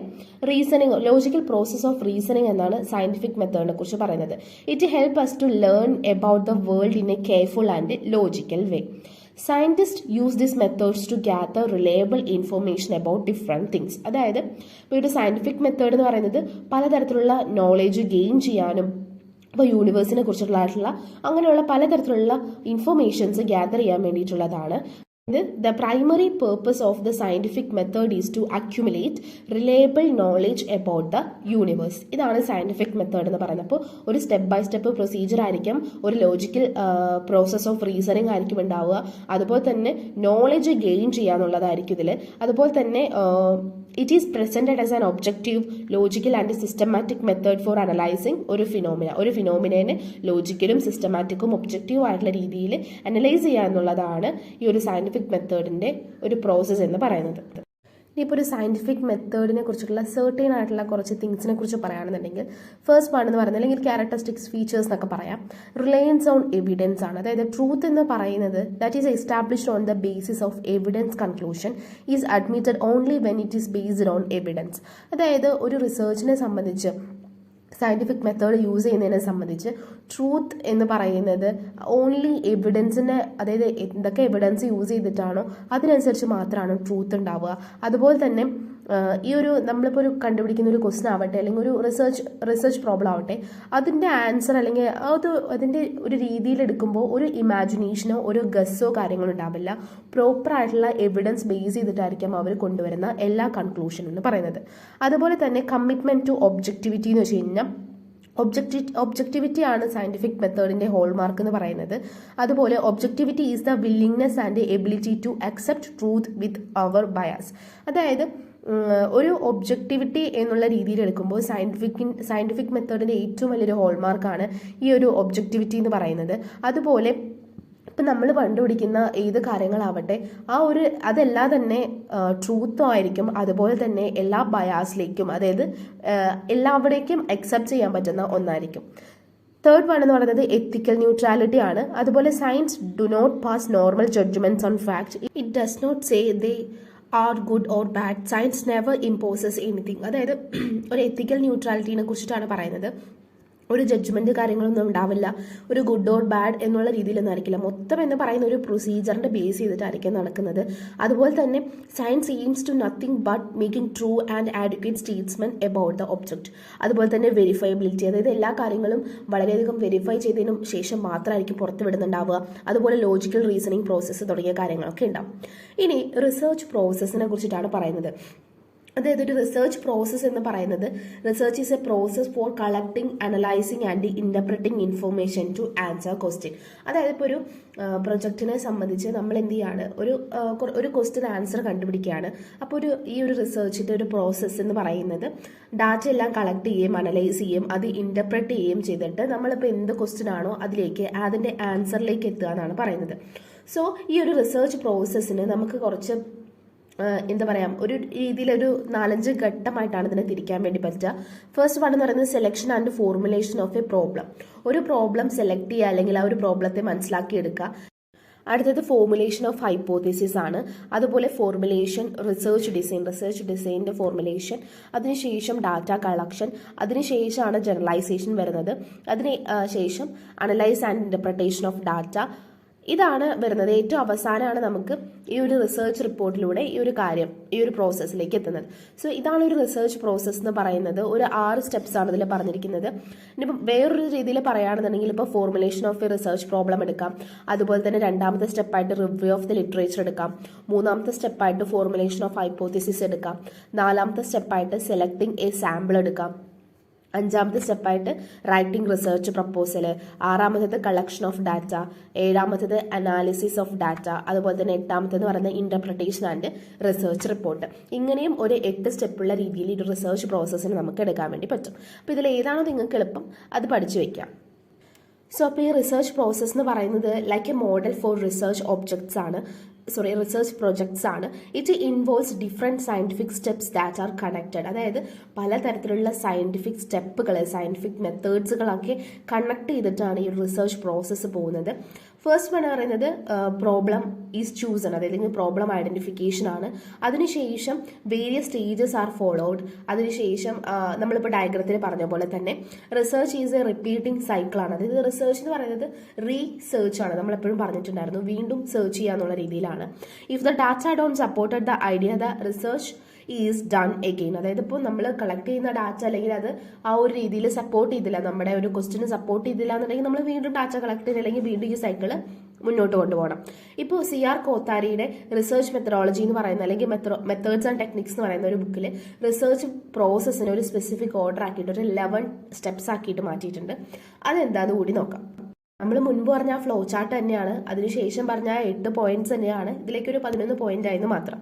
ലോജിക്കൽ പ്രോസസ് ഓഫ് റീസണിങ് എന്നാണ് സയൻറ്റിഫിക് മെത്തേഡിനെ കുറിച്ച് പറയുന്നത്. It help us to learn about the world in a careful and logical way. Scientist use this methods to gather reliable information about different things. അതായത് ഇപ്പോൾ ഒരു scientific method എന്ന് പറയുന്നത് പലതരത്തിലുള്ള നോളേജ് ഗെയിൻ ചെയ്യാനും ഇപ്പോൾ യൂണിവേഴ്സിനെ കുറിച്ചുള്ളതായിട്ടുള്ള അങ്ങനെയുള്ള പലതരത്തിലുള്ള ഇൻഫർമേഷൻസ് ഗ്യാദർ ചെയ്യാൻ വേണ്ടിയിട്ടുള്ളതാണ്. The primary purpose of the scientific method is to accumulate reliable knowledge about the universe. ഇതാണ് സയൻറ്റിഫിക് മെത്തേഡ് എന്ന് പറയുന്നത്. അപ്പോൾ ഒരു സ്റ്റെപ്പ് ബൈ സ്റ്റെപ്പ് പ്രൊസീജിയർ ആയിരിക്കും, ഒരു ലോജിക്കൽ പ്രോസസ് ഓഫ് റീസണിങ് ആയിരിക്കും ഉണ്ടാവുക. അതുപോലെ തന്നെ നോളജ് ഗെയിൻ ചെയ്യാന്നുള്ളതായിരിക്കും ഇതിൽ. അതുപോലെ തന്നെ it is presented as an objective logical and systematic method for analysing ഒരു ഫിനോമിനയെ ലോജിക്കലും സിസ്റ്റമാറ്റിക്കും ഒബ്ജക്റ്റീവ് ആയിട്ടുള്ള രീതിയിൽ അനലൈസ് ചെയ്യുക എന്നുള്ളതാണ് ഈ ഒരു സയൻറ്റിഫിക് മെത്തേഡിൻ്റെ ഒരു പ്രോസസ്സ് എന്ന് പറയുന്നത്. ഇനിയിപ്പോൾ ഒരു സയൻറ്റിഫിക് മെത്തേഡിനെ കുറിച്ചുള്ള സെർട്ടൈൻ ആയിട്ടുള്ള കുറച്ച് തിങ്സിനെ കുറിച്ച് പറയുകയാണെന്നുണ്ടെങ്കിൽ ഫസ്റ്റ് വൺ എന്ന് പറയുന്നത് അല്ലെങ്കിൽ ക്യാരക്ടറിസ്റ്റിക്സ് ഫീച്ചേഴ്സ് എന്നൊക്കെ പറയാം. റിലയൻസ് ഓൺ എവിഡൻസ് ആണ്. അതായത് ട്രൂത്ത് എന്ന് പറയുന്നത് that is established on the basis of evidence conclusion is admitted only when it is based on evidence. അതായത് ഒരു റിസർച്ചിനെ സംബന്ധിച്ച് സയൻറ്റിഫിക് മെത്തേഡ് യൂസ് ചെയ്യുന്നതിനെ സംബന്ധിച്ച് ട്രൂത്ത് എന്ന് പറയുന്നത് ഓൺലി എവിഡൻസിൻ്റെ, അതായത് എന്തൊക്കെ എവിഡൻസ് യൂസ് ചെയ്തിട്ടാണോ അതിനനുസരിച്ച് മാത്രമാണ് ട്രൂത്ത് ഉണ്ടാവുക. അതുപോലെ തന്നെ ഈ ഒരു നമ്മളിപ്പോൾ ഒരു കണ്ടുപിടിക്കുന്ന ഒരു ക്വസ്റ്റൻ ആവട്ടെ അല്ലെങ്കിൽ ഒരു റിസർച്ച് പ്രോബ്ലം ആവട്ടെ, അതിൻ്റെ ആൻസർ അല്ലെങ്കിൽ അതിൻ്റെ ഒരു രീതിയിൽ എടുക്കുമ്പോൾ ഒരു ഇമാജിനേഷനോ ഒരു ഗസ്സോ കാര്യങ്ങളോ ഉണ്ടാവില്ല. പ്രോപ്പറായിട്ടുള്ള എവിഡൻസ് ബേസ് ചെയ്തിട്ടായിരിക്കും അവർ കൊണ്ടുവരുന്ന എല്ലാ കൺക്ലൂഷൻ എന്ന് പറയുന്നത്. അതുപോലെ തന്നെ കമ്മിറ്റ്മെൻറ്റ് ടു ഒബ്ജക്റ്റിവിറ്റി എന്ന് വെച്ച് കഴിഞ്ഞാൽ ഒബ്ജക്റ്റിവിറ്റി ആണ് സയൻറ്റിഫിക് മെത്തേഡിൻ്റെ ഹോൾമാർക്ക് എന്ന് പറയുന്നത്. അതുപോലെ objectivity is the willingness and ability to accept truth with our bias. അതായത് ഒരു ഒബ്ജക്റ്റിവിറ്റി എന്നുള്ള രീതിയിൽ എടുക്കുമ്പോൾ സയൻറ്റിഫിക് മെത്തേഡിൻ്റെ ഏറ്റവും വലിയൊരു ഹോൾമാർക്കാണ് ഈ ഒരു ഒബ്ജക്റ്റിവിറ്റി എന്ന് പറയുന്നത്. അതുപോലെ ഇപ്പം നമ്മൾ കണ്ടുപിടിക്കുന്ന ഏത് കാര്യങ്ങളാവട്ടെ അതെല്ലാം തന്നെ ട്രൂത്തും ആയിരിക്കും. അതുപോലെ തന്നെ എല്ലാ ബയാസിലേക്കും, അതായത് എല്ലാവിടേക്കും അക്സെപ്റ്റ് ചെയ്യാൻ പറ്റുന്ന ഒന്നായിരിക്കും. തേർഡ് വൺ എന്ന് പറയുന്നത് എത്തിക്കൽ ന്യൂട്രാലിറ്റി ആണ്. അതുപോലെ science do not pass normal judgements on fact. It does not say they are good or bad. Science never imposes anything. അതായത് ഒരു എത്തിക്കൽ ന്യൂട്രാലിറ്റിനെ കുറിച്ചിട്ടാണ് പറയുന്നത്. ഒരു ജഡ്ജ്മെൻറ്റ് കാര്യങ്ങളൊന്നും ഉണ്ടാവില്ല, ഒരു ഗുഡ് ഓർ ബാഡ് എന്നുള്ള രീതിയിലൊന്നും ആയിരിക്കില്ല. മൊത്തം എന്ന് പറയുന്ന ഒരു പ്രൊസീജിയറിൻ്റെ ബേസ് ചെയ്തിട്ടായിരിക്കും നടക്കുന്നത്. അതുപോലെ തന്നെ science aims to nothing but making true and advocate statement about the object. അതുപോലെ തന്നെ വെരിഫയബിലിറ്റി, അതായത് എല്ലാ കാര്യങ്ങളും വളരെയധികം വെരിഫൈ ചെയ്തതിനും ശേഷം മാത്രമായിരിക്കും പുറത്ത് വിടുന്നുണ്ടാവുക. അതുപോലെ ലോജിക്കൽ റീസണിങ് പ്രോസസ്സ് തുടങ്ങിയ കാര്യങ്ങളൊക്കെ ഉണ്ടാവും. ഇനി റിസർച്ച് പ്രോസസ്സിനെ കുറിച്ചിട്ടാണ് പറയുന്നത്. അതായത് ഒരു റിസർച്ച് പ്രോസസ്സ് എന്ന് പറയുന്നത് research is a process for collecting, analysing and interpreting information to answer question. അതായത് ഇപ്പോൾ ഒരു പ്രൊജക്റ്റിനെ സംബന്ധിച്ച് നമ്മൾ എന്ത് ചെയ്യാണ്, ഒരു ക്വസ്റ്റ്യൻ ആൻസർ കണ്ടുപിടിക്കുകയാണ്. അപ്പോൾ ഈ ഒരു റിസർച്ചിൻ്റെ ഒരു പ്രോസസ്സ് എന്ന് പറയുന്നത് ഡാറ്റ എല്ലാം കളക്ട് ചെയ്യുകയും അനലൈസ് ചെയ്യുകയും അത് ഇൻ്റർപ്രറ്റ് ചെയ്യുകയും ചെയ്തിട്ട് നമ്മളിപ്പോൾ എന്ത് ക്വസ്റ്റ്യൻ ആണോ അതിലേക്ക് അതിൻ്റെ ആൻസറിലേക്ക് എത്തുക എന്നാണ് പറയുന്നത്. സോ ഈ ഒരു റിസർച്ച് പ്രോസസ്സിന് നമുക്ക് കുറച്ച് എന്താ പറയുക, ഒരു രീതിയിലൊരു 4-5 ഘട്ടമായിട്ടാണ് ഇതിനെ തിരിക്കാൻ വേണ്ടി പറ്റുക. ഫസ്റ്റ് വൺ എന്ന് പറയുന്നത് selection and formulation of A problem. ഒരു പ്രോബ്ലം സെലക്ട് ചെയ്യുക അല്ലെങ്കിൽ ആ ഒരു പ്രോബ്ലത്തെ മനസ്സിലാക്കിയെടുക്കുക. അടുത്തത് ഫോർമുലേഷൻ ഓഫ് ഹൈപ്പോത്തസിസ് ആണ്. അതുപോലെ ഫോർമുലേഷൻ, റിസർച്ച് ഡിസൈൻ്റെ ഫോർമുലേഷൻ, അതിനുശേഷം ഡാറ്റ കളക്ഷൻ, അതിനുശേഷമാണ് ജനറലൈസേഷൻ വരുന്നത്. അതിന് ശേഷം analyse and interpretation of data. ഇതാണ് വരുന്നത്. ഏറ്റവും അവസാനമാണ് നമുക്ക് ഈ ഒരു റിസർച്ച് റിപ്പോർട്ടിലൂടെ ഈ ഒരു പ്രോസസ്സിലേക്ക് എത്തുന്നത്. സോ ഇതാണ് ഒരു റിസർച്ച് പ്രോസസ്സ് എന്ന് പറയുന്നത്. ഒരു 6 സ്റ്റെപ്സ് ആണ് ഇതിൽ പറഞ്ഞിരിക്കുന്നത്. ഇനിയിപ്പോൾ വേറൊരു രീതിയിൽ പറയുകയാണെന്നുണ്ടെങ്കിൽ ഇപ്പോൾ formulation of A research problem എടുക്കാം. അതുപോലെ തന്നെ രണ്ടാമത്തെ സ്റ്റെപ്പായിട്ട് റിവ്യൂ ഓഫ് ദി ലിറ്ററേച്ചർ എടുക്കാം. മൂന്നാമത്തെ സ്റ്റെപ്പായിട്ട് ഫോർമുലേഷൻ ഓഫ് ഹൈപ്പോത്തസിസ് എടുക്കാം. നാലാമത്തെ സ്റ്റെപ്പായിട്ട് സെലക്ടിങ് എ സാമ്പിൾ എടുക്കാം. അഞ്ചാമത്തെ സ്റ്റെപ്പായിട്ട് റൈറ്റിംഗ് റിസർച്ച് പ്രപ്പോസൽ. ആറാമത്തേത് കളക്ഷൻ ഓഫ് ഡാറ്റ. ഏഴാമത്തേത് അനാലിസിസ് ഓഫ് ഡാറ്റ. അതുപോലെ തന്നെ എട്ടാമത്തേന്ന് പറയുന്നത് ഇൻ്റർപ്രിട്ടേഷൻ ആൻഡ് റിസർച്ച് റിപ്പോർട്ട്. ഇങ്ങനെയും ഒരു 8 സ്റ്റെപ്പുള്ള രീതിയിൽ ഒരു റിസർച്ച് പ്രോസസ്സിന് നമുക്ക് എടുക്കാൻ വേണ്ടി പറ്റും. അപ്പോൾ ഇതിൽ ഏതാണോ നിങ്ങൾക്ക് എളുപ്പം അത് പഠിച്ചു വയ്ക്കാം. സോ അപ്പോൾ ഈ റിസർച്ച് പ്രോസസ്സ് എന്ന് പറയുന്നത് like A model for research objects ആണ്, റിസർച്ച് പ്രൊജക്ട്സ് ആണ്. It involves different scientific steps that are connected. അതായത് പലതരത്തിലുള്ള സയൻറ്റിഫിക് സ്റ്റെപ്പുകൾ, സയൻറ്റിഫിക് മെത്തേഡ്സുകളൊക്കെ കണക്ട് ചെയ്തിട്ടാണ് ഈ റിസർച്ച് പ്രോസസ്സ് പോകുന്നത്. ഫസ്റ്റ് വൺ പറയുന്നത് പ്രോബ്ലം ഈസ് ചൂസൺ, അതായത് പ്രോബ്ലം ഐഡന്റിഫിക്കേഷൻ ആണ്. അതിനുശേഷം വേരിയസ് സ്റ്റേജസ് ആർ ഫോളോഡ്. അതിനുശേഷം നമ്മളിപ്പോൾ ഡയഗ്രത്തിൽ പറഞ്ഞ പോലെ തന്നെ research is A repeating cycle ആണ്. അതായത് റിസർച്ച് എന്ന് പറയുന്നത് റീസേർച്ച് ആണ്, നമ്മളെപ്പോഴും പറഞ്ഞിട്ടുണ്ടായിരുന്നു, വീണ്ടും സെർച്ച് ചെയ്യുക എന്നുള്ള രീതിയിലാണ്. If the data don't supported the idea the research is done again. അതായത് ഇപ്പോൾ നമ്മൾ കളക്ട് ചെയ്യുന്ന ഡാറ്റ അല്ലെങ്കിൽ അത് ആ ഒരു രീതിയിൽ സപ്പോർട്ട് ചെയ്തില്ല, നമ്മുടെ ഒരു ക്വസ്റ്റിന് സപ്പോർട്ട് ചെയ്തില്ല എന്നുണ്ടെങ്കിൽ നമ്മൾ വീണ്ടും ഡാറ്റ കളക്ട് ചെയ്തില്ലെങ്കിൽ വീണ്ടും ഈ സൈക്കിള് മുന്നോട്ട് കൊണ്ടുപോകണം. ഇപ്പോൾ CR കോത്താരിയുടെ റിസർച്ച് മെത്തഡോളജി എന്ന് പറയുന്ന അല്ലെങ്കിൽ മെത്തേഡ്സ് ആൻഡ് ടെക്നിക്സ് എന്ന് പറയുന്ന ഒരു ബുക്കിൽ റിസർച്ച് പ്രോസസ്സിന് ഒരു സ്പെസിഫിക് ഓർഡർ ആക്കിയിട്ട് ഒരു 11 സ്റ്റെപ്സ് ആക്കിയിട്ട് മാറ്റിയിട്ടുണ്ട്. അതെന്താന്ന് കൂടി നോക്കാം. നമ്മൾ മുൻപ് പറഞ്ഞ ആ ഫ്ലോ ചാർട്ട് തന്നെയാണ്, അതിനുശേഷം പറഞ്ഞ 8 പോയിന്റ്സ് തന്നെയാണ്, ഇതിലേക്ക് ഒരു 11 പോയിന്റ് ആയെന്ന് മാത്രം.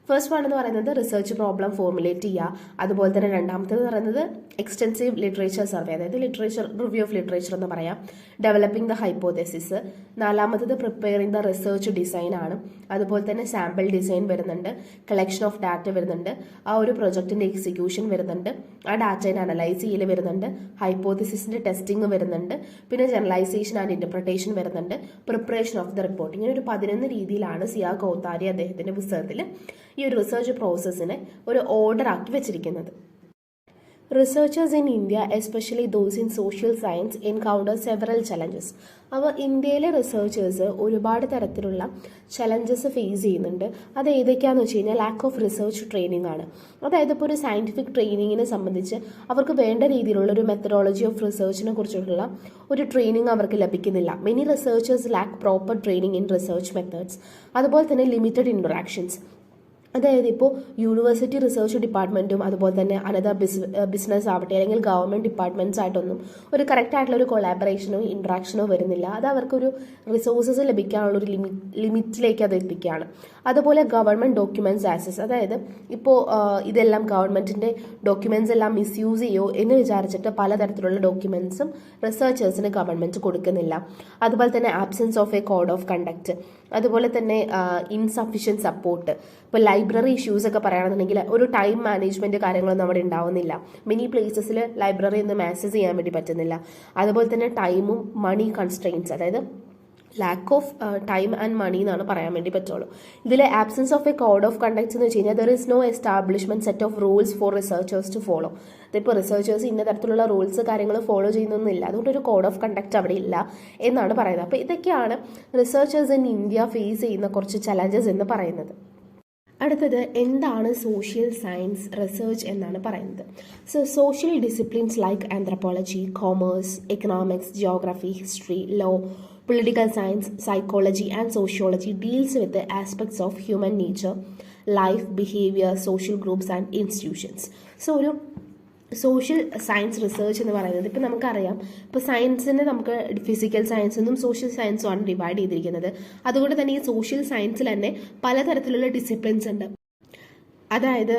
ഫസ്റ്റ് വൺ എന്ന് പറയുന്നത് റിസർച്ച് പ്രോബ്ലം ഫോർമുലേറ്റ് ചെയ്യുക. അതുപോലെ തന്നെ രണ്ടാമത്തേത് പറയുന്നത് എക്സ്റ്റെൻസീവ് ലിറ്ററേച്ചർ സർവേ, അതായത് ലിറ്ററേച്ചർ റിവ്യൂ ഓഫ് ലിറ്ററേച്ചർ എന്ന് പറയാം. Developing the hypothesis. നാലാമത്തത് പ്രിപ്പയറിംഗ് ദ റിസർച്ച് ഡിസൈൻ ആണ്. അതുപോലെ തന്നെ സാമ്പിൾ ഡിസൈൻ വരുന്നുണ്ട്, കളക്ഷൻ ഓഫ് ഡാറ്റ വരുന്നുണ്ട്, ആ ഒരു പ്രൊജക്ടിന്റെ എക്സിക്യൂഷൻ വരുന്നുണ്ട്, ആ ഡാറ്റയെ അനലൈസ് ചെയ്യൽ വരുന്നുണ്ട്, ഹൈപ്പോതെസിസിന്റെ ടെസ്റ്റിംഗ് വരുന്നുണ്ട്, പിന്നെ ജനറലൈസേഷൻ ആൻഡ് ഇന്റർപ്രിട്ടേഷൻ വരുന്നുണ്ട്, പ്രിപ്പറേഷൻ ഓഫ് ദ റിപ്പോർട്ട്. ഇങ്ങനെ ഒരു 11 രീതിയിലാണ് CR കോത്താരി അദ്ദേഹത്തിന്റെ പുസ്തകത്തിൽ ഈ ഒരു റിസർച്ച് പ്രോസസ്സിനെ ഒരു ഓർഡർ ആക്കി വെച്ചിരിക്കുന്നത്. Researchers in India, especially those in social science, encounter several challenges. അപ്പോൾ ഇന്ത്യയിലെ റിസർച്ചേഴ്സ് ഒരുപാട് തരത്തിലുള്ള ചലഞ്ചസ് ഫേസ് ചെയ്യുന്നുണ്ട്. അത് ഏതൊക്കെയാണെന്ന് വെച്ച് കഴിഞ്ഞാൽ ലാക്ക് ഓഫ് റിസർച്ച് ട്രെയിനിങ് ആണ്. അതായത് ഇപ്പോൾ ഒരു സയൻറ്റിഫിക് ട്രെയിനിങ്ങിനെ സംബന്ധിച്ച് അവർക്ക് വേണ്ട രീതിയിലുള്ള ഒരു മെത്തഡോളജി ഓഫ് റിസർച്ചിനെ കുറിച്ചുള്ള ഒരു ട്രെയിനിങ് അവർക്ക് ലഭിക്കുന്നില്ല. Many researchers lack proper training in research methods. അതുപോലെ തന്നെ ലിമിറ്റഡ് ഇൻട്രാക്ഷൻസ്. അതായത് ഇപ്പോൾ യൂണിവേഴ്സിറ്റി റിസർച്ച് ഡിപ്പാർട്ട്മെൻറ്റും അതുപോലെ തന്നെ അനദർ ബിസിനസ് ആവട്ടെ അല്ലെങ്കിൽ ഗവൺമെൻറ് ഡിപ്പാർട്ട്മെൻറ്റ്സ് ആയിട്ടൊന്നും ഒരു കറക്റ്റ് ആയിട്ടുള്ള ഒരു കൊളാബറേഷനോ ഇൻട്രാക്ഷനോ വരുന്നില്ല. അത് അവർക്കൊരു റിസോഴ്സസ് ലഭിക്കാനുള്ളൊരു ലിമിറ്റിലേക്ക് അത് എത്തിക്കുകയാണ്. അതുപോലെ ഗവൺമെൻറ് ഡോക്യുമെൻറ്റ്സ് ആക്സസ്, അതായത് ഇപ്പോൾ ഇതെല്ലാം ഗവൺമെൻറ്റിൻ്റെ ഡോക്യുമെൻറ്റ്സ് എല്ലാം മിസ്യൂസ് ചെയ്യോ എന്ന് വിചാരിച്ചിട്ട് പലതരത്തിലുള്ള ഡോക്യുമെൻറ്റ്സും റിസർച്ചേഴ്സിന് ഗവൺമെൻറ് കൊടുക്കുന്നില്ല. അതുപോലെ തന്നെ absence of a code of conduct, അതുപോലെ തന്നെ ഇൻസഫിഷ്യൻറ്റ് സപ്പോർട്ട്. ഇപ്പോൾ ലൈബ്രറി ഇഷ്യൂസ് ഒക്കെ പറയുകയാണെന്നുണ്ടെങ്കിൽ ഒരു ടൈം മാനേജ്മെൻറ്റ് കാര്യങ്ങളൊന്നും അവിടെ ഉണ്ടാവുന്നില്ല. മെനി പ്ലേസസിൽ ലൈബ്രറി ഒന്നും ആക്സസ് ചെയ്യാൻ വേണ്ടി പറ്റുന്നില്ല. അതുപോലെ തന്നെ ടൈമും മണി കൺസ്ട്രെയിൻസ്, അതായത് lack of time and money എന്നാണ് പറയാൻ വേണ്ടി പറ്റുള്ളൂ. ഇതിലെ absence of a code of conducts എന്ന് വെച്ച് കഴിഞ്ഞാൽ there is no establishment set of rules for researchers to follow. ഇതിപ്പോൾ റിസർച്ചേഴ്സ് ഇന്ന തരത്തിലുള്ള റൂൾസ് കാര്യങ്ങൾ ഫോളോ ചെയ്യുന്നൊന്നുമില്ല, അതുകൊണ്ട് ഒരു കോഡ് ഓഫ് കണ്ടക്ട് അവിടെ ഇല്ല എന്നാണ് പറയുന്നത്. അപ്പോൾ ഇതൊക്കെയാണ് റിസർച്ചേഴ്സ് ഇൻ ഇന്ത്യ ഫേസ് ചെയ്യുന്ന കുറച്ച് ചലഞ്ചസ് എന്ന് പറയുന്നത്. അടുത്തത് എന്താണ് സോഷ്യൽ സയൻസ് റിസർച്ച് എന്നാണ് പറയുന്നത്. So social disciplines like anthropology, commerce, economics, geography, history, law, political science, psychology and sociology deals with the aspects of human nature, life, behavior, social groups and institutions. So ഒരു social science research എന്ന് പറയുന്നത് ഇപ്പോൾ നമുക്കറിയാം, ഇപ്പോൾ സയൻസിനെ നമുക്ക് physical science എന്നും social സയൻസും ആണ് ഡിവൈഡ് ചെയ്തിരിക്കുന്നത്. അതുകൊണ്ട് തന്നെ ഈ സോഷ്യൽ സയൻസിൽ തന്നെ പലതരത്തിലുള്ള ഡിസിപ്ലിൻസ് ഉണ്ട്. അതായത്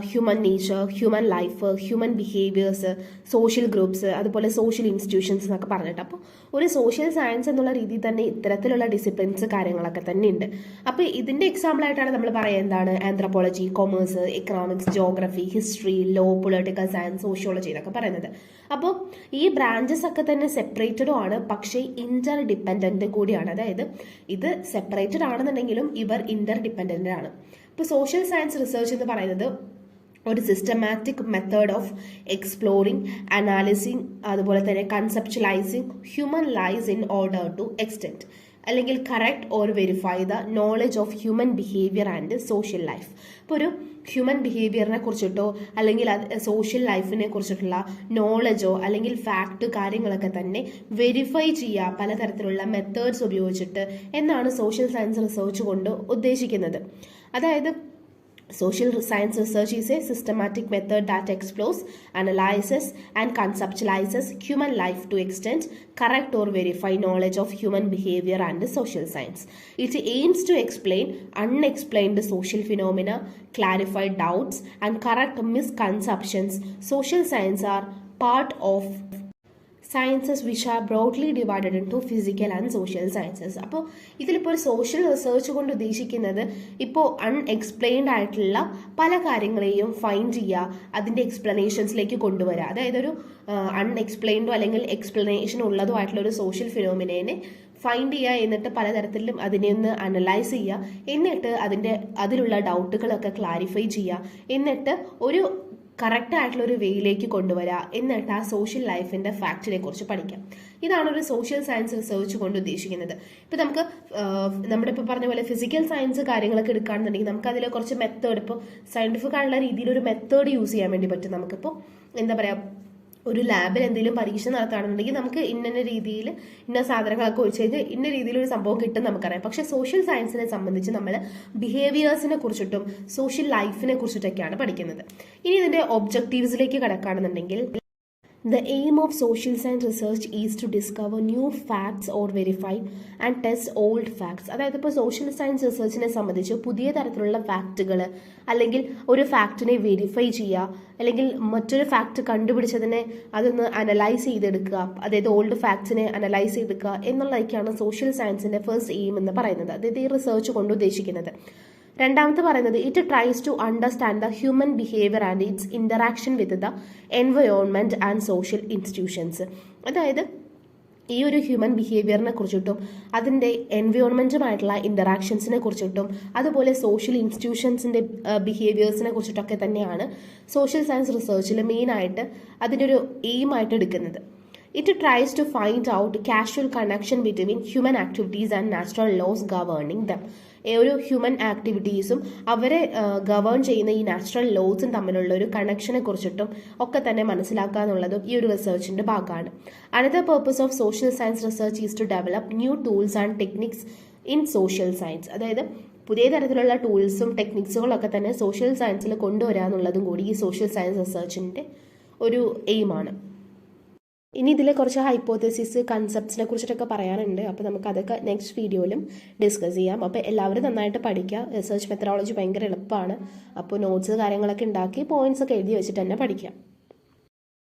human nature, human life, human behaviours, social groups, അതുപോലെ സോഷ്യൽ ഇൻസ്റ്റിറ്റ്യൂഷൻസ് എന്നൊക്കെ പറഞ്ഞിട്ട് അപ്പോൾ ഒരു സോഷ്യൽ സയൻസ് എന്നുള്ള രീതിയിൽ തന്നെ ഇത്തരത്തിലുള്ള ഡിസിപ്ലിൻസ് കാര്യങ്ങളൊക്കെ തന്നെ ഉണ്ട്. അപ്പോൾ ഇതിൻ്റെ എക്സാമ്പിളായിട്ടാണ് നമ്മൾ പറയുക എന്താണ് anthropology, commerce, economics, geography, history, law, political science, sociology എന്നൊക്കെ പറയുന്നത്. അപ്പോൾ ഈ ബ്രാഞ്ചസ് ഒക്കെ തന്നെ സെപ്പറേറ്റഡും ആണ്, പക്ഷേ ഇന്റർ ഡിപ്പെൻഡന്റ് കൂടിയാണ്. അതായത് ഇത് സെപ്പറേറ്റഡ് ആണെന്നുണ്ടെങ്കിലും ഇവർ ഇന്റർ ഡിപ്പെൻഡന്റ് ആണ്. ഇപ്പോൾ സോഷ്യൽ സയൻസ് റിസർച്ച് എന്ന് പറയുന്നത് ഒരു systematic method of exploring, analysing, അതുപോലെ തന്നെ conceptualising human life in order to extend അല്ലെങ്കിൽ correct or verify the knowledge of human behaviour and social life. ഇപ്പോൾ ഒരു ഹ്യൂമൻ ബിഹേവിയറിനെ കുറിച്ചിട്ടോ അല്ലെങ്കിൽ സോഷ്യൽ ലൈഫിനെ കുറിച്ചിട്ടുള്ള നോളജോ അല്ലെങ്കിൽ ഫാക്ട് കാര്യങ്ങളൊക്കെ തന്നെ വെരിഫൈ ചെയ്യുക പലതരത്തിലുള്ള മെത്തേഡ്സ് ഉപയോഗിച്ചിട്ട് എന്നാണ് സോഷ്യൽ സയൻസ് റിസർച്ച് കൊണ്ട് ഉദ്ദേശിക്കുന്നത്. അതായത് social science research is a systematic method that explores, analyzes and conceptualizes human life to extend, correct or verify knowledge of human behavior and social science. It aims to explain unexplained social phenomena, clarify doubts and correct misconceptions. Social science are part of sciences which are broadly divided into physical and social sciences. അപ്പോൾ ഇതിലിപ്പോൾ ഒരു social research കൊണ്ട് ഉദ്ദേശിക്കുന്നത് ഇപ്പോൾ unexplained ആയിട്ടുള്ള പല കാര്യങ്ങളെയും find ചെയ്യുക, അതിൻ്റെ എക്സ്പ്ലനേഷൻസിലേക്ക് കൊണ്ടുവരിക. അതായത് ഒരു അൺഎക്സ്പ്ലെയിൻഡോ അല്ലെങ്കിൽ എക്സ്പ്ലനേഷൻ ഉള്ളതോ ആയിട്ടുള്ള ഒരു സോഷ്യൽ ഫിനോമിനയെ ഫൈൻഡ് ചെയ്യുക, എന്നിട്ട് പലതരത്തിലും അതിനെ ഒന്ന് അനലൈസ് ചെയ്യുക, എന്നിട്ട് അതിലുള്ള ഡൗട്ടുകളൊക്കെ ക്ലാരിഫൈ ചെയ്യുക, എന്നിട്ട് ഒരു കറക്റ്റ് ആയിട്ടുള്ള ഒരു വേയിലേക്ക് കൊണ്ടുവരിക, എന്നിട്ട് ആ സോഷ്യൽ ലൈഫിന്റെ ഫാക്റ്റിനെ കുറിച്ച് പഠിക്കാം. ഇതാണ് ഒരു സോഷ്യൽ സയൻസ് റിസർച്ച് കൊണ്ട് ഉദ്ദേശിക്കുന്നത്. ഇപ്പൊ നമുക്ക് നമ്മുടെ ഇപ്പോൾ പറഞ്ഞ പോലെ ഫിസിക്കൽ സയൻസ് കാര്യങ്ങളൊക്കെ എടുക്കുകയാണെന്നുണ്ടെങ്കിൽ നമുക്ക് അതിൽ കുറച്ച് മെത്തേഡ്, ഇപ്പോൾ സയന്റിഫിക് ആയിട്ടുള്ള രീതിയിൽ ഒരു മെത്തേഡ് യൂസ് ചെയ്യാൻ വേണ്ടി പറ്റും. നമുക്കിപ്പോൾ എന്താ പറയാ, ഒരു ലാബിൽ എന്തെങ്കിലും പരീക്ഷ നടത്തുകയാണെന്നുണ്ടെങ്കിൽ നമുക്ക് ഇന്ന രീതിയിൽ ഇന്ന സാധനങ്ങളൊക്കെ ഒഴിച്ച് കഴിഞ്ഞാൽ ഇന്ന രീതിയിൽ ഒരു സംഭവം കിട്ടും നമുക്കറിയാം. പക്ഷെ സോഷ്യൽ സയൻസിനെ സംബന്ധിച്ച് നമ്മൾ ബിഹേവിയേഴ്സിനെ കുറിച്ചിട്ടും സോഷ്യൽ ലൈഫിനെ കുറിച്ചിട്ടൊക്കെയാണ് പഠിക്കുന്നത്. ഇനി ഇതിന്റെ ഒബ്ജക്റ്റീവ്സിലേക്ക് കിടക്കുകയാണെന്നുണ്ടെങ്കിൽ, the aim of social science research is to discover new facts or verify and test old facts. അതായത് ഇപ്പോൾ സോഷ്യൽ സയൻസ് റിസർച്ചിനെ സംബന്ധിച്ച് പുതിയ തരത്തിലുള്ള ഫാക്റ്റുകൾ, അല്ലെങ്കിൽ ഒരു ഫാക്റ്റിനെ വെരിഫൈ ചെയ്യുക, അല്ലെങ്കിൽ മറ്റൊരു ഫാക്റ്റ് കണ്ടുപിടിച്ചതിനെ അതൊന്ന് അനലൈസ് ചെയ്തെടുക്കുക, അതായത് ഓൾഡ് ഫാക്ട്സിനെ അനലൈസ് ചെയ്തെടുക്കുക എന്നുള്ളതൊക്കെയാണ് സോഷ്യൽ സയൻസിന്റെ ഫസ്റ്റ് എയിം എന്ന് പറയുന്നത്. അതായത് ഈ റിസർച്ച് കൊണ്ട് ഉദ്ദേശിക്കുന്നത്. രണ്ടാമത്തെ പറയുന്നത്, it tries to understand the human behaviour and its interaction with the environment and social institutions. അതായത് ഈ ഒരു ഹ്യൂമൻ ബിഹേവിയറിനെ കുറിച്ചിട്ടും അതിൻ്റെ എൻവയോൺമെൻറ്റുമായിട്ടുള്ള ഇൻ്ററാക്ഷൻസിനെ കുറിച്ചിട്ടും അതുപോലെ സോഷ്യൽ ഇൻസ്റ്റിറ്റ്യൂഷൻസിൻ്റെ ബിഹേവിയേഴ്സിനെ കുറിച്ചിട്ടൊക്കെ തന്നെയാണ് സോഷ്യൽ സയൻസ് റിസർച്ചിൽ മെയിനായിട്ട് അതിൻ്റെ ഒരു എയിമായിട്ട് എടുക്കുന്നത്. It tries to find out causal connection between human activities and natural laws governing them. ഒരു ഹ്യൂമൻ ആക്ടിവിറ്റീസും അവരെ ഗവേൺ ചെയ്യുന്ന ഈ നാച്ചുറൽ ലോസും തമ്മിലുള്ള ഒരു കണക്ഷനെ കുറിച്ചിട്ടും ഒക്കെ തന്നെ മനസ്സിലാക്കുക എന്നുള്ളതും ഈ ഒരു റിസർച്ചിന്റെ ഭാഗമാണ്. Another purpose of social science research is to develop new tools and techniques in social science. അതായത് പുതിയ തരത്തിലുള്ള ടൂൾസും ടെക്നിക്സുകളൊക്കെ തന്നെ സോഷ്യൽ സയൻസിൽ കൊണ്ടുവരിക എന്നുള്ളതും കൂടി ഈ സോഷ്യൽ സയൻസ് റിസർച്ചിന്റെ ഒരു എയിമാണ്. ഇനി ഇതിലെ കുറച്ച് ഹൈപ്പോത്തസിസ്, കൺസെപ്റ്റ്സിനെ കുറിച്ചിട്ടൊക്കെ പറയാനുണ്ട്. അപ്പോൾ നമുക്ക് അതൊക്കെ നെക്സ്റ്റ് വീഡിയോയിലും ഡിസ്കസ് ചെയ്യാം. അപ്പോൾ എല്ലാവരും നന്നായിട്ട് പഠിക്കുക. റിസർച്ച് മെത്തഡോളജി ഭയങ്കര എളുപ്പമാണ്. അപ്പോൾ നോട്ട്സ് കാര്യങ്ങളൊക്കെ ഉണ്ടാക്കി പോയിന്റ്സ് ഒക്കെ എഴുതി വെച്ചിട്ട് തന്നെ പഠിക്കാം.